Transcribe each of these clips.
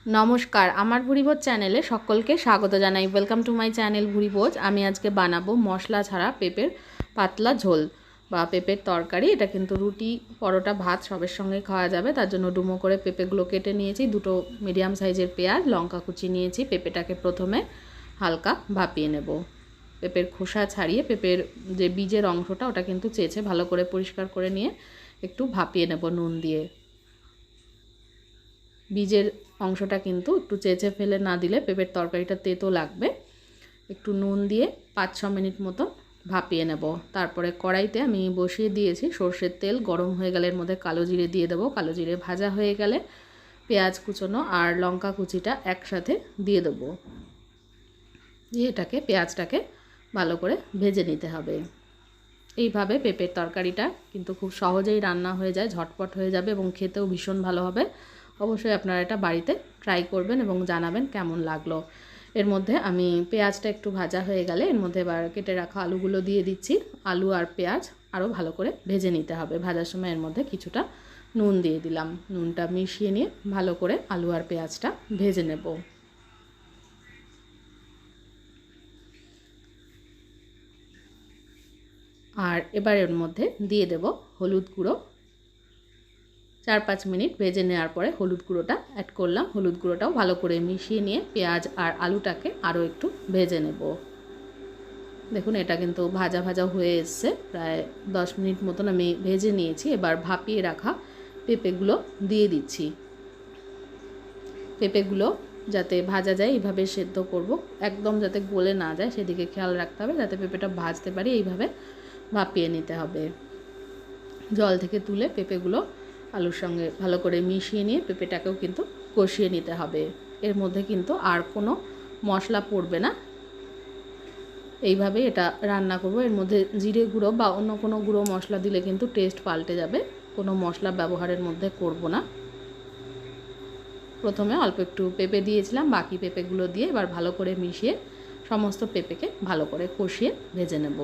নমস্কার, আমার ভুরিভোজ চ্যানেলে সকলকে স্বাগত জানাই। ওয়েলকাম টু মাই চ্যানেল ভুরিভোজ। আমি আজকে বানাবো মশলা ছাড়া পেঁপের পাতলা ঝোল বা পেঁপের তরকারি। এটা কিন্তু রুটি, পরোটা, ভাত সবের সঙ্গে খাওয়া যাবে। তার জন্য ডুমো করে পেঁপেগুলো কেটে নিয়েছি। দুটো মিডিয়াম সাইজের পেঁয়াজ, লঙ্কা কুচি নিয়েছি। পেঁপেটাকে প্রথমে হালকা ভাপিয়ে নেব। পেঁপের খোসা ছাড়িয়ে পেঁপের যে বীজের অংশটা ওটা কিন্তু চেঁচে ভালো করে পরিষ্কার করে নিয়ে একটু ভাপিয়ে নেব নুন দিয়ে। বীজের অংশটা কিন্তু একটু চেঁচে ফেলে না দিলে পেঁপের তরকারিটা তেতো লাগবে। একটু নুন দিয়ে 5-6 মিনিট মতো ভাপিয়ে নেব। তারপরে কড়াইতে আমি বসিয়ে দিয়েছি সর্ষের তেল। গরম হয়ে গেলে এর মধ্যে কালো জিরে দিয়ে দেবো। কালো জিরে ভাজা হয়ে গেলে পেঁয়াজ কুচোনো আর লঙ্কা কুচিটা একসাথে দিয়ে দেবো। দিয়ে এটাকে পেঁয়াজটাকে ভালো করে ভেজে নিতে হবে। এইভাবে পেঁপের তরকারিটা কিন্তু খুব সহজেই রান্না হয়ে যায়, ঝটপট হয়ে যাবে এবং খেতেও ভীষণ ভালো হবে। অবশ্যই আপনারা এটা বাড়িতে ট্রাই করবেন এবং জানাবেন কেমন লাগলো। এর মধ্যে আমি পেঁয়াজটা একটু ভাজা হয়ে গেলে এর মধ্যে এবার কেটে রাখা আলুগুলো দিয়ে দিচ্ছি। আলু আর পেঁয়াজ আরও ভালো করে ভেজে নিতে হবে। ভাজার সময় এর মধ্যে কিছুটা নুন দিয়ে দিলাম। নুনটা মিশিয়ে নিয়ে ভালো করে আলু আর পেঁয়াজটা ভেজে নেব। আর এবার এর মধ্যে দিয়ে দেব হলুদ গুঁড়ো। 4-5 মিনিট ভেজে নেওয়ার পরে হলুদ গুঁড়োটা অ্যাড করলাম। হলুদ গুঁড়োটাও ভালো করে মিশিয়ে নিয়ে পেঁয়াজ আর আলুটাকে আরও একটু ভেজে নেব। দেখুন এটা কিন্তু ভাজা ভাজা হয়ে এসছে। প্রায় 10 মিনিট মতন আমি ভেজে নিয়েছি। এবার ভাপিয়ে রাখা পেঁপেগুলো দিয়ে দিচ্ছি। পেঁপেগুলো যাতে ভাজা যায় এইভাবে সেদ্ধ করব, একদম যাতে গলে না যায় সেদিকে খেয়াল রাখতে হবে। যাতে পেঁপেটা ভাজতে পারি এইভাবে ভাপিয়ে নিতে হবে। জল থেকে তুলে পেঁপেগুলো আলুর সঙ্গে ভালো করে মিশিয়ে নিয়ে পেঁপেটাকেও কিন্তু কষিয়ে নিতে হবে। এর মধ্যে কিন্তু আর কোনো মশলা পড়বে না। এইভাবে এটা রান্না করব। এর মধ্যে জিরে গুঁড়ো বা অন্য কোনো গুঁড়ো মশলা দিলে কিন্তু টেস্ট পাল্টে যাবে। কোনো মশলা ব্যবহারের মধ্যে করব না। প্রথমে অল্প একটু পেঁপে দিয়েছিলাম, বাকি পেঁপেগুলো দিয়ে এবার ভালো করে মিশিয়ে সমস্ত পেঁপেকে ভালো করে কষিয়ে ভেজে নেব।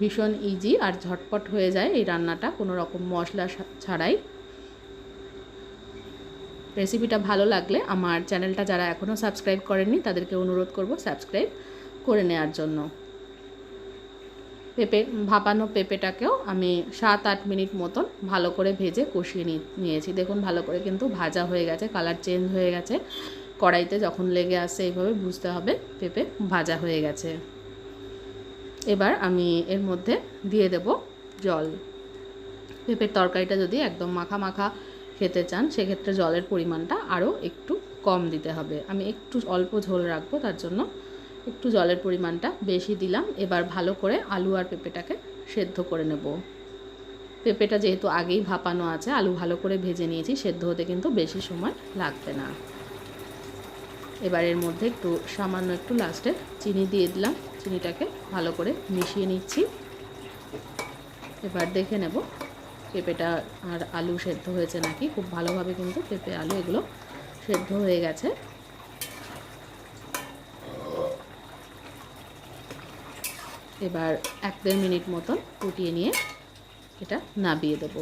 ভীষণ ইজি আর ঝটপট হয়ে যায় এই রান্নাটা, কোনো রকম মশলা ছাড়াই। রেসিপিটা ভালো লাগলে আমার চ্যানেলটা যারা এখনও সাবস্ক্রাইব করেননি তাদেরকে অনুরোধ করব সাবস্ক্রাইব করে নেওয়ার জন্য। ভাপানো পেঁপেটাকেও আমি 7-8 মিনিট মতন ভালো করে ভেজে কষিয়ে নিয়েছি। দেখুন ভালো করে কিন্তু ভাজা হয়ে গেছে, কালার চেঞ্জ হয়ে গেছে। কড়াইতে যখন লেগে আসছে এইভাবে বুঝতে হবে পেঁপে ভাজা হয়ে গেছে। এবার আমি এর মধ্যে দিয়ে দেব জল। পেঁপের তরকারিটা যদি একদম মাখা মাখা খেতে চান সেক্ষেত্রে জলের পরিমাণটা আরও একটু কম দিতে হবে। আমি একটু অল্প ঝোল রাখবো, তার জন্য একটু জলের পরিমাণটা বেশি দিলাম। এবার ভালো করে আলু আর পেঁপেটাকে সেদ্ধ করে নেব। পেঁপেটা যেহেতু আগেই ভাপানো আছে, আলু ভালো করে ভেজে নিয়েছি, সেদ্ধ হতে কিন্তু বেশি সময় লাগবে না। এবার এর মধ্যে একটু সামান্য একটু লাস্টে চিনি দিয়ে দিলাম। চিনিটাকে ভালো করে মিশিয়ে নিচ্ছি। এবার দেখে নেব পেঁপেটা আর আলু সেদ্ধ হয়েছে নাকি। খুব ভালোভাবে কিন্তু পেঁপে আলু এগুলো সেদ্ধ হয়ে গেছে। এবার 1-1.5 মিনিট মতন ফুটিয়ে নিয়ে এটা নামিয়ে দেবো।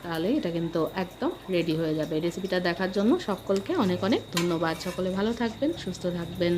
তাহলে এটা কিন্তু একদম রেডি হয়ে যাবে। রেসিপিটা দেখার জন্য সকলকে অনেক অনেক ধন্যবাদ। সকলে ভালো থাকবেন, সুস্থ থাকবেন।